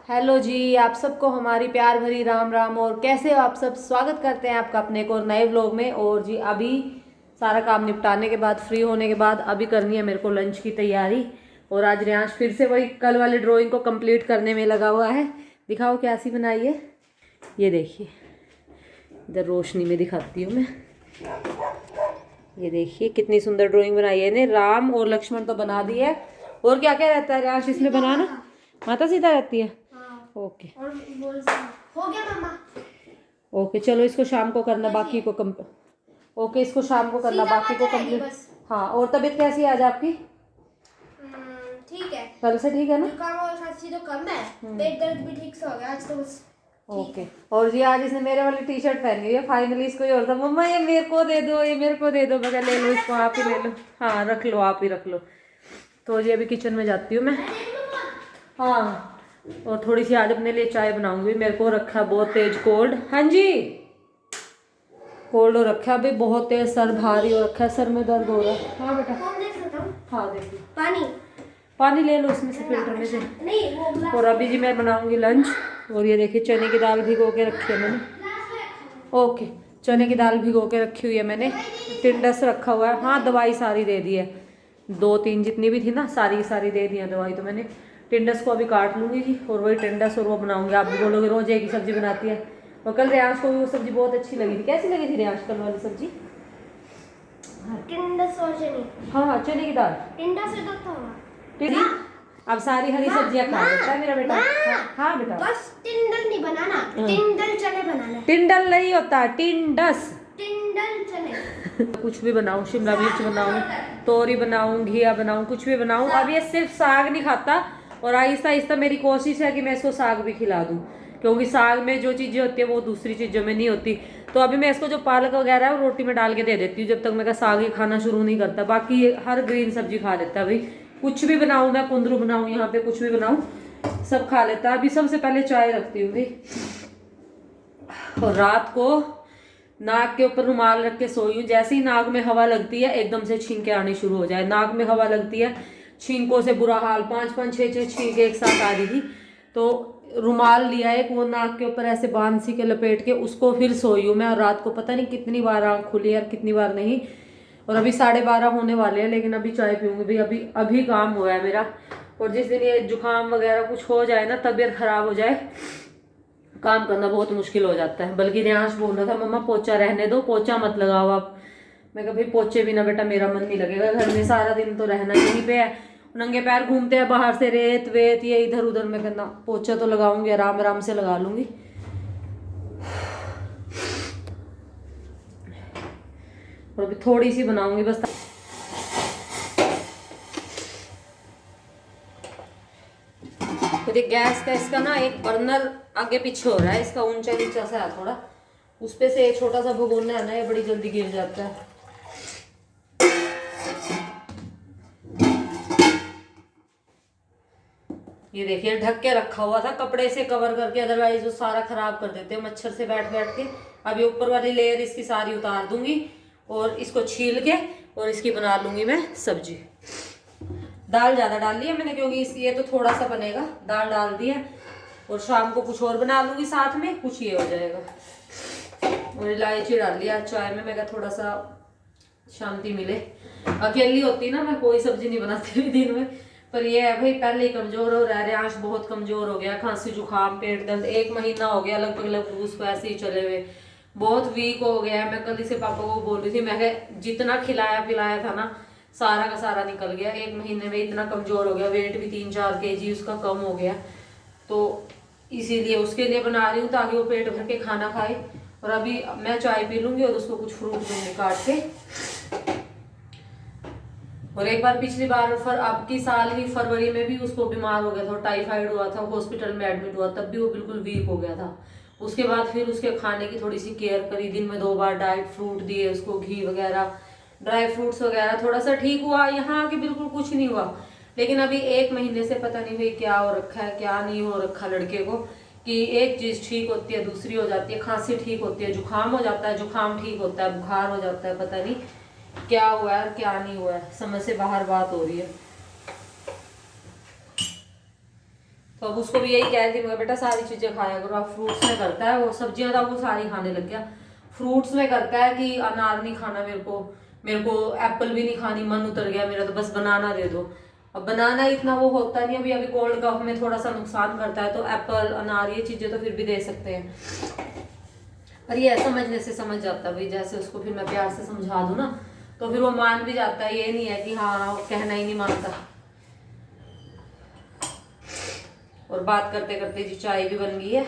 Hello जी, आप सबको हमारी प्यार भरी राम राम। और कैसे हो आप सब? स्वागत करते हैं आपका अपने एक और नए व्लॉग में। और जी अभी सारा काम निपटाने के बाद, फ्री होने के बाद, अभी करनी है मेरे को लंच की तैयारी। और आज रियांश फिर से वही कल वाली ड्राइंग को कंप्लीट करने में लगा हुआ है। दिखाओ कैसी बनाई है। ये देखिए, इधर रोशनी में दिखाती हूँ मैं। ये देखिए कितनी सुंदर ड्राइंग बनाई है इन्हें। राम और लक्ष्मण तो बना दिए है। और क्या क्या रहता है रियांश इसमें बनाना? माता सीता रहती है। ओके और हो गया मामा। ओके, चलो इसको शाम को करना, बाकी को कम। ओके, इसको शाम को करना, बाकी को कंप्लीट। हाँ, और तबीयत कैसी है आज आपकी? ठीक है, कल से ठीक है ना? जुकाम और खांसी तो कम है, पेट दर्द भी ठीक से हो गया आज तो बस। ओके। और जी आज इसने मेरे वाली टी शर्ट पहनी हुई है। फाइनली इसको ये और था, मम्मा ये मेरे को दे दो, ये मेरे को दे दो। मैं कहा ले लो, इसको आप ही ले लो। हाँ रख लो, आप ही रख लो। तो जी अभी किचन में जाती हूँ मैं। हाँ, और थोड़ी सी आज अपने लिए चाय बनाऊंगी। मेरे को रखा है बहुत तेज कोल्ड। हाँ जी, कोल्ड हो रखा है अभी बहुत तेज, सर भारी हो रखा है, सर में दर्द हो रहा है। हाँ बेटा, हाँ देखिए पानी पानी ले लो इसमें से, फिल्टर में से। नहीं वो और अभी जी मैं बनाऊंगी लंच। और ये देखिए चने की दाल भिगो के रखी है मैंने। ओके, चने की दाल भिगो के रखी हुई है मैंने। टिंडस रखा हुआ है। हाँ दवाई सारी दे दी है, 2-3 जितनी भी थी ना सारी दे दी है दवाई। तो मैंने टिंडस को अभी काट लूँगी जी, और वही टिंडस और वो बनाऊँगी। आप भी बोलोगे रोज एक ही सब्जी बनाती है। और कल रियांश को भी वो सब्जी बहुत अच्छी लगी थी। कैसी लगी थी रियांश कल वाली सब्जी? टिंडस और चने। हाँ चने की दाल। टिंडा से तो था अब सारी हरी सब्जियां खा लेता है मेरा बेटा। हाँ बेटा, बस टिंडल नहीं बनाना, टिंडल चने बनाना। टिंडल नहीं होता, टिंडस। टिंडल चने। कुछ भी बनाऊं, शिमला मिर्च बनाऊं, तोरी बनाऊं, घिया बनाऊं, कुछ भी बनाऊं। अब ये सिर्फ साग नहीं खाता। और आहिस्ता आहिस्ता मेरी कोशिश है कि मैं इसको साग भी खिला दूं, क्योंकि साग में जो चीजें होती है वो दूसरी चीजों में नहीं होती। तो अभी मैं इसको जो पालक वगैरह है वो रोटी में डाल के दे देती हूँ, जब तक मैं साग ही खाना शुरू नहीं करता। बाकी ये हर ग्रीन सब्जी खा लेता है भाई। कुछ भी बनाऊं मैं, कुंदरू बनाऊं, यहाँ पे कुछ भी बनाऊं, सब खा लेता है। अभी सबसे पहले चाय रखती हूँ भाई। और रात को नाक के ऊपर रुमाल रख के सोई हूँ। जैसे ही नाक में हवा लगती है एकदम से छींके आनी शुरू हो जाए। नाक में हवा लगती है, छींकों से बुरा हाल, 5-5 6-6 छींके एक साथ आ रही थी। तो रुमाल लिया एक, वो नाक के ऊपर ऐसे बांध सी के लपेट के उसको फिर सोई हूँ मैं। और रात को पता नहीं कितनी बार आँख खुली और कितनी बार नहीं। और अभी 12:30 होने वाले हैं, लेकिन अभी चाय पीऊंगी भाई। अभी अभी काम हुआ है मेरा। और जिस दिन ये जुकाम वगैरह कुछ हो जाए ना, तबीयत खराब हो जाए, काम करना बहुत मुश्किल हो जाता है। बल्कि रियांश बोल रहा था मम्मा पोचा रहने दो, पोचा मत लगाओ आप। मैं कहा भाई पोचे बिना बेटा मेरा मन नहीं लगेगा, घर में सारा दिन तो रहना यहीं पे है। नंगे पैर घूमते हैं बाहर से, रेत वेत ये इधर उधर। मैं कहना पोचा तो लगाऊंगी, आराम आराम से लगा लूंगी। और अभी थोड़ी सी बनाऊंगी बस। तो गैस का इसका ना एक बर्नर आगे पीछे हो रहा है, इसका ऊंचा नीचा सा है थोड़ा। उस पे से एक छोटा सा भगोना है ना, ये बड़ी जल्दी गिर जाता है। ये देखिए ढक के रखा हुआ था कपड़े से कवर करके, अदरवाइज वो सारा खराब कर देते हैं मच्छर से बैठ बैठ के। अभी ऊपर वाली लेयर इसकी सारी उतार दूंगी और इसको छील के और इसकी बना लूंगी मैं सब्जी। दाल ज्यादा डाल ली है मैंने, क्योंकि ये तो थोड़ा सा बनेगा, दाल डाल दी है। और शाम को कुछ और बना लूंगी साथ में, कुछ ये हो जाएगा। और इलायची डाल लिया चाय में, मैं कहा थोड़ा सा शांति मिले। अकेली होती ना मैं कोई सब्जी नहीं बनाती हुई दिन में। पर ये है भाई, पहले ही कमजोर हो रहा है रियांश, बहुत कमजोर हो गया। खांसी जुकाम पेट दर्द 1 महीना हो गया लगभग उसको ऐसे ही चले हुए। बहुत वीक हो गया है। मैं कल इसे पापा को बोल रही थी, मैं जितना खिलाया पिलाया था ना सारा का सारा निकल गया। 1 महीने में इतना कमजोर हो गया, वेट भी 3-4 kg उसका कम हो गया। तो इसीलिए उसके लिए बना रही हूँ ताकि वो पेट भर के खाना खाए। और अभी मैं चाय पी लूंगी और उसको कुछ फ्रूट दूंगी काट के। और एक बार पिछली बार अब की साल ही फरवरी में भी उसको बीमार हो गया था, टाइफाइड हुआ था, हॉस्पिटल में एडमिट हुआ, तब भी वो बिल्कुल वीक हो गया था। उसके बाद फिर उसके खाने की थोड़ी सी केयर करी, दिन में 2 बार डाइट फ्रूट दिए उसको, घी वगैरह, ड्राई फ्रूट्स वगैरह, थोड़ा सा ठीक हुआ। यहाँ आके बिल्कुल कुछ नहीं हुआ। लेकिन अभी 1 महीने से पता नहीं भाई क्या हो रखा है क्या नहीं हो रखा लड़के को, कि एक चीज ठीक होती है दूसरी हो जाती है। खांसी ठीक होती है, जुकाम हो जाता है, जुकाम ठीक होता है, बुखार हो जाता है। पता नहीं क्या हुआ है क्या नहीं हुआ है, समझ से बाहर बात हो रही है। तो अब उसको भी यही कह रही थी, मगर बेटा सारी चीज़ें खाया करो। अब फ्रूट्स में करता है, वो सब्जियां था वो सारी खाने लग गया। फ्रूट्स में करता है कि अनार नहीं खाना मेरे को एप्पल भी नहीं खानी, मन उतर गया मेरा, तो बस बनाना दे दो। अब बनाना इतना वो होता नहीं, अभी कोल्ड कफ में थोड़ा सा नुकसान करता है, तो एप्पल अनार ये चीज़ें तो फिर भी दे सकते हैं। पर ये समझने से समझ जाता है भाई, जैसे उसको फिर मैं प्यार से समझा दूँ ना तो फिर वो मान भी जाता है। ये नहीं है कि हाँ कहना ही नहीं मानता। और बात करते करते जी चाय भी बन गई है।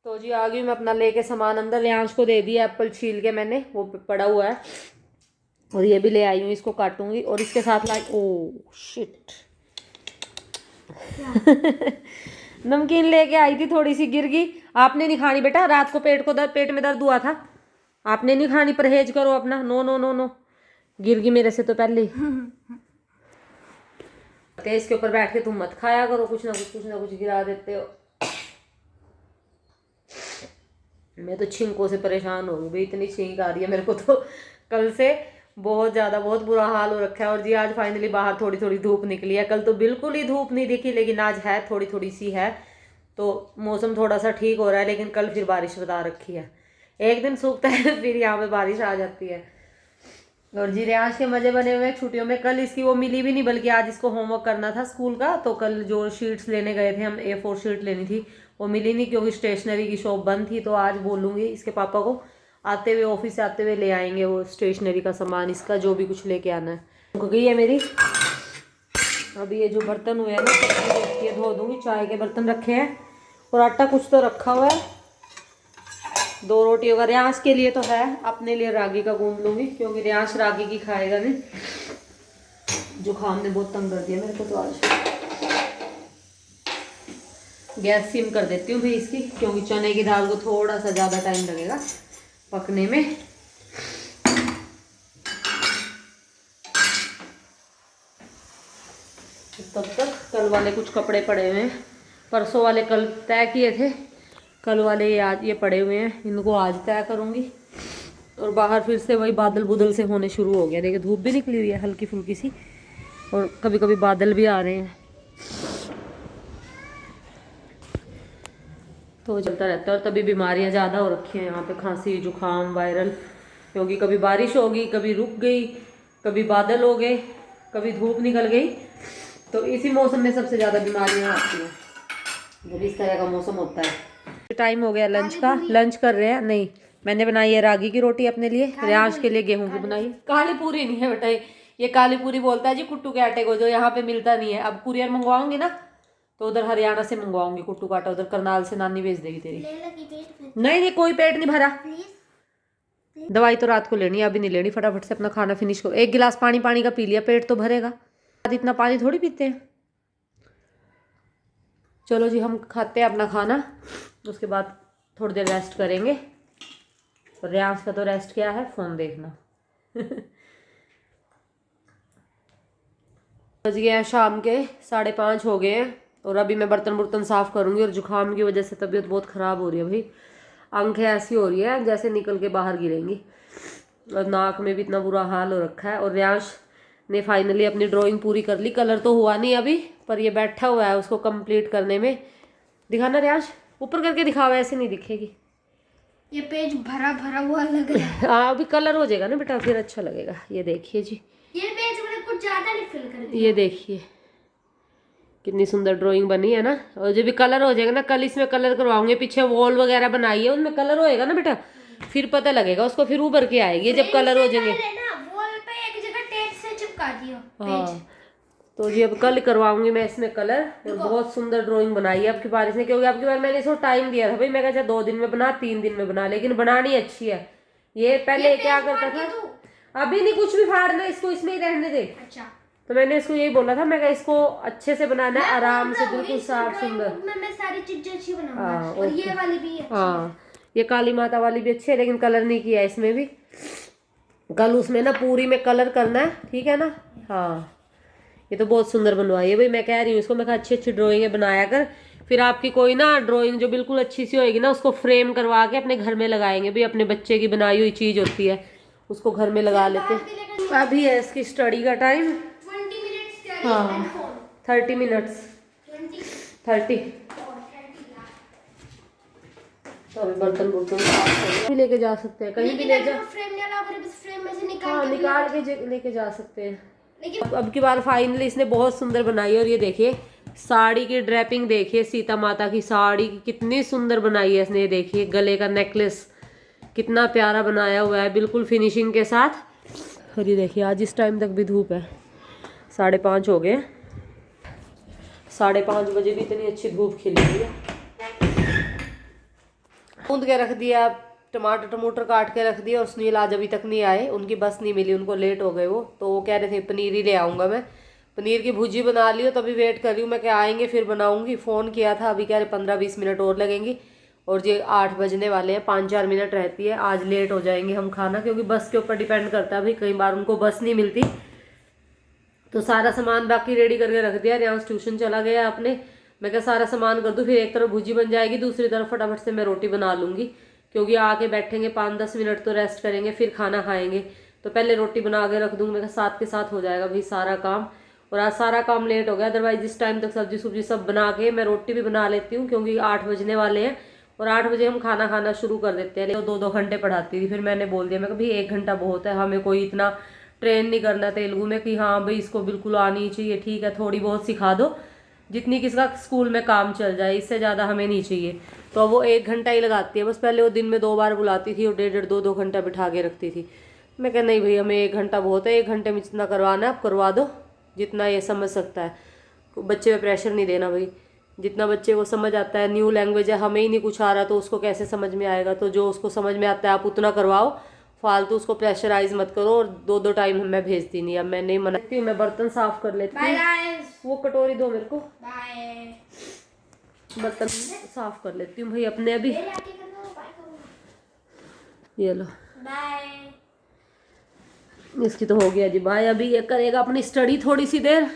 तो जी आ गई मैं अपना लेके सामान अंदर। रियांश को दे दिया एप्पल छील के मैंने, वो पड़ा हुआ है। और ये भी ले आई हूँ, इसको काटूंगी। और इसके साथ लाई, ओ शिट नमकीन लेके आई थी, थोड़ी सी गिर गई। आपने नहीं खानी बेटा, रात को पेट में दर्द हुआ था, आपने नहीं खानी, परहेज करो अपना। नो नो नो नो, गिर गई मेरे से तो पहले ही। इसके ऊपर बैठ के तुम मत खाया करो, कुछ ना कुछ गिरा देते हो। मैं तो छींकों से परेशान हो गई भाई, इतनी छींक आ रही है मेरे को तो कल से बहुत ज़्यादा, बहुत बुरा हाल हो रखा है। और जी आज फाइनली बाहर थोड़ी थोड़ी धूप निकली है। कल तो बिल्कुल ही धूप नहीं दिखी, लेकिन आज है, थोड़ी थोड़ी सी है। तो मौसम थोड़ा सा ठीक हो रहा है, लेकिन कल फिर बारिश बता रखी है। एक दिन सूखता है फिर यहाँ पे बारिश आ जाती है। और जी रियांश के मजे बने हुए छुट्टियों में। कल इसकी वो मिली भी नहीं, बल्कि आज इसको होमवर्क करना था स्कूल का। तो कल जो शीट्स लेने गए थे हम, A4 शीट लेनी थी, वो मिली नहीं क्योंकि स्टेशनरी की शॉप बंद थी। तो आज बोलूँगी इसके पापा को, आते हुए ऑफिस से आते हुए ले आएंगे वो स्टेशनरी का सामान, इसका जो भी कुछ लेके आना है। रुक गई है मेरी। अभी ये जो बर्तन हुए हैं ना, ये धो दूँगी। चाय के बर्तन रखे हैं और आटा कुछ तो रखा हुआ है। 2 रोटी होगा, रियांश के लिए तो है, अपने लिए रागी का गूंद लूँगी क्योंकि रियांश रागी की खाएगा नहीं। जुकाम ने बहुत तंग कर दिया मेरे को तो आज। गैस सिम कर देती हूँ भाई इसकी, क्योंकि चने की दाल को थोड़ा सा ज़्यादा टाइम लगेगा पकने में। तब तक कल वाले कुछ कपड़े पड़े हुए हैं, परसों वाले कल तय किए थे, कल वाले ये आज ये पड़े हुए हैं, इनको आज तय करूँगी। और बाहर फिर से वही बादल बुदल से होने शुरू हो गया। देखिए धूप भी निकली हुई है हल्की फुल्की सी, और कभी कभी बादल भी आ रहे हैं। तो चलता रहता है। और तभी बीमारियां ज़्यादा हो रखी हैं यहाँ पे, खांसी जुकाम वायरल, क्योंकि कभी बारिश होगी, कभी रुक गई, कभी बादल हो गए, कभी धूप निकल गई। तो इसी मौसम में सबसे ज़्यादा बीमारियां आती हैं जब इस तरह का मौसम होता है। टाइम हो गया लंच का, लंच कर रहे हैं। नहीं, मैंने बनाई है रागी की रोटी अपने लिए, रियांश के लिए गेहूं की बनाई। काली पूरी नहीं है बेटा, ये काली पूरी बोलता है जी कुट्टू के आटे को, जो यहाँ पे मिलता नहीं है। अब कुरियर मंगवाऊंगी ना तो उधर हरियाणा से मंगवाऊंगी कुट्टू का आटा, उधर करनाल से नानी भेज देगी तेरी। नहीं नहीं कोई पेट नहीं भरा, दवाई तो रात को लेनी है, अभी नहीं लेनी। फटाफट से अपना खाना फिनिश करो। 1 गिलास पानी का पी लिया, पेट तो भरेगा। इतना पानी थोड़ी पीते हैं। चलो जी हम खाते हैं अपना खाना, उसके बाद थोड़ी देर रेस्ट करेंगे। और रियांश का तो रेस्ट क्या है, फोन देखना। बज गए हैं शाम के 5:30 हो गए हैं। और अभी मैं बर्तन साफ करूंगी। और जुकाम की वजह से तबीयत बहुत ख़राब हो रही है भाई, आंखें ऐसी हो रही है जैसे निकल के बाहर गिरेंगी, और नाक में भी इतना बुरा हाल हो रखा है। और रियांश ने फाइनली अपनी ड्राइंग पूरी कर ली। कलर तो हुआ नहीं अभी, पर ये बैठा हुआ है उसको कंप्लीट करने में। दिखाना रियांश, ऊपर करके दिखावा, ऐसे नहीं दिखेगी। ये पेज भरा भरा हुआ लग रहा है। हाँ अभी कलर हो जाएगा ना बेटा, फिर अच्छा लगेगा। ये देखिए जी, ये पेज मैंने कुछ ज्यादा नहीं फिल कर दिया। ये देखिए कितनी सुंदर ड्राइंग बनी है ना। और जब भी कलर हो जाएगा ना, कल इसमें कलर करवाऊंगे। पीछे वॉल वगैरह बनाई है, उनमें कलर होएगा ना बेटा, फिर पता लगेगा उसको, फिर उभर के आएगी जब कलर हो जाएंगे। वॉल पे एक जगह टेप से चिपका दियो पेज। हाँ तो जी अब कल करवाऊंगी मैं इसमें कलर। और बहुत सुंदर ड्राइंग बनाई है आपकी बारिश ने, क्योंकि आपकी बार मैंने इसको टाइम दिया था भाई। मैं कहा 2 दिन में बना, 3 दिन में बना, लेकिन बनानी अच्छी है। ये पहले क्या करता था, अभी नहीं कुछ भी फाड़ना, इसको इसमें ही रहने दे। अच्छा, तो मैंने इसको यही बोला था, मैं इसको अच्छे से बनाना है, आराम से, बिल्कुल साफ सुंदर। मैं सारी चीजें अच्छी बनाऊंगा। और ये वाली भी अच्छी। हाँ ये काली माता वाली भी अच्छी है, लेकिन कलर नहीं किया इसमें भी। कल उसमें ना पूरी में कलर करना है, ठीक है ना। हाँ ये तो बहुत सुंदर बनवाई है भाई। मैं कह रही हूँ इसको, मैं अच्छी अच्छी ड्राइंग बनाया कर, फिर आपकी कोई ना ड्राइंग जो बिल्कुल अच्छी सी होएगी ना, उसको फ्रेम करवा के अपने घर में लगाएंगे भाई। अपने बच्चे की बनाई हुई चीज होती है, उसको घर में लगा लेते। अभी है इसकी स्टडी का टाइम। 20 मिनट्स। हाँ 30 मिनट्स 30। तो अभी बर्तन भी लेके जा सकते हैं, कहीं भी ले जा। फ्रेम नहीं अलाउ करे, बस फ्रेम में से हाँ, निकाल के लेके जा सकते हैं। लेकिन अब की बार फाइनली इसने बहुत सुंदर बनाई है। और ये देखिए साड़ी की ड्रेपिंग देखिए, सीता माता की साड़ी की कितनी सुंदर बनाई है इसने। ये देखिए गले का नेकलेस कितना प्यारा बनाया हुआ है, बिल्कुल फिनिशिंग के साथ। और ये देखिए आज इस टाइम तक भी धूप है, 5:30 हो गए। 5:30 बजे भी इतनी अच्छी धूप खिली हुई है। गूंद के रख दिया, टमाटर काट के रख दिया। और सुनील आज अभी तक नहीं आए, उनकी बस नहीं मिली, उनको लेट हो गए वो। तो वो कह रहे थे पनीर ही ले आऊँगा मैं। पनीर की भुजी बना ली हो, तभी वेट कर रही हूँ मैं क्या आएंगे फिर बनाऊँगी। फ़ोन किया था, अभी कह रहे 15-20 मिनट और लगेंगी। और ये 8 बजने वाले हैं, 5-4 मिनट रहती है। आज लेट हो जाएंगे हम खाना, क्योंकि बस के ऊपर डिपेंड करता है। भाई कई बार उनको बस नहीं मिलती। तो सारा सामान बाकी रेडी करके रख दिया। यहाँ ट्यूशन चला गया अपने, मैं क्या सारा सामान कर दूँ, फिर एक तरफ भुजी बन जाएगी, दूसरी तरफ फटाफट से मैं रोटी बना लूँगी। क्योंकि आके बैठेंगे 5-10 मिनट तो रेस्ट करेंगे, फिर खाना खाएंगे। तो पहले रोटी बना के रख दूँगी, मैं साथ के साथ हो जाएगा भाई सारा काम। और आज सारा काम लेट हो गया, अदरवाइज जिस टाइम तक सब्जी सब बना के मैं रोटी भी बना लेती हूँ, क्योंकि 8 बजने वाले हैं। और 8 बजे हम खाना खाना शुरू कर देते हैं। 2-2 घंटे पढ़ाती थी, फिर मैंने बोल दिया मैं कभी 1 घंटा बहुत है, हमें कोई इतना ट्रेन नहीं करना तेलुगु में कि हाँ भाई इसको बिल्कुल आनी चाहिए। ठीक है थोड़ी बहुत सिखा दो, जितनी किसका स्कूल में काम चल जाए, इससे ज़्यादा हमें नहीं चाहिए। तो वो 1 घंटा ही लगाती है बस। पहले वो दिन में 2 बार बुलाती थी और 1.5-2 घंटा बिठा के रखती थी। मैं कह नहीं भाई हमें 1 घंटा बहुत है, 1 घंटे में जितना करवाना है आप करवा दो, जितना ये समझ सकता है। बच्चे पे प्रेशर नहीं देना भाई, जितना बच्चे को समझ आता है। न्यू लैंग्वेज है, हमें ही नहीं कुछ आ रहा तो उसको कैसे समझ में आएगा। तो जो उसको समझ में आता है आप उतना करवाओ, फालतू उसको प्रेशराइज मत करो। और 2-2 टाइम मैं भेजती नहीं, अब मैं नहीं मनाती हूँ। मैं बर्तन साफ कर लेती हूँ, वो कटोरी दो मेरे को, बर्तन साफ कर लेती हूँ भाई अपने अभी। ये लो इसकी तो हो गया जी बाय। अभी ये करेगा अपनी स्टडी थोड़ी सी देर,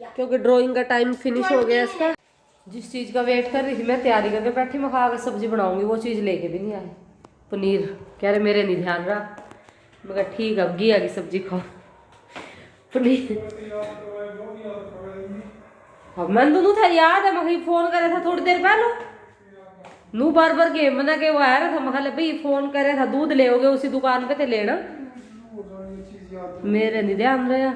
क्योंकि ड्राइंग का टाइम फिनिश हो गया इसका। जिस चीज़ का वेट कर रही थी मैं तैयारी करके बैठी, मैं खा के सब्जी बनाऊंगी, वो चीज़ लेके भी नहीं आई। पनीर कह रहे मेरे नहीं ध्यान रहा, मैं कहा ठीक है अब घिया की सब्जी खाओ। पनीर अब मैंने तो था याद है, मैं फोन करे था थोड़ी देर पहले, नू बार के मना के वो आया रहा था। मैं भाई फोन करे था दूध ले उसी दुकान पे थे लेना, मेरे नहीं ध्यान रहा।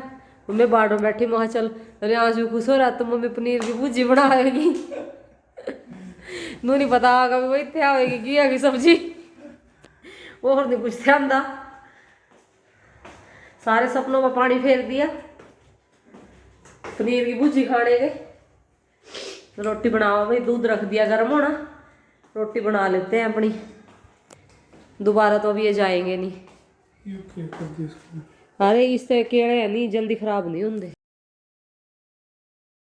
मैं बाहर में बैठी, मैं चल रियाज भी खुश हो रहा तो मम्मी पनीर की भुजी बनाएगी। नू नहीं पता कभी वो इतने आएगी घिया की सब्जी, वो और नहीं कुछ ध्यान था। सारे सपनों में पानी फेर दिया। पनीर की भुजी खाने के, रोटी बनाओ भाई, दूध रख दिया गर्म होना, रोटी बना लेते हैं अपनी। दोबारा तो अभी ये जाएंगे नहीं। अरे इससे केड़े नहीं जल्दी खराब नहीं होंगे।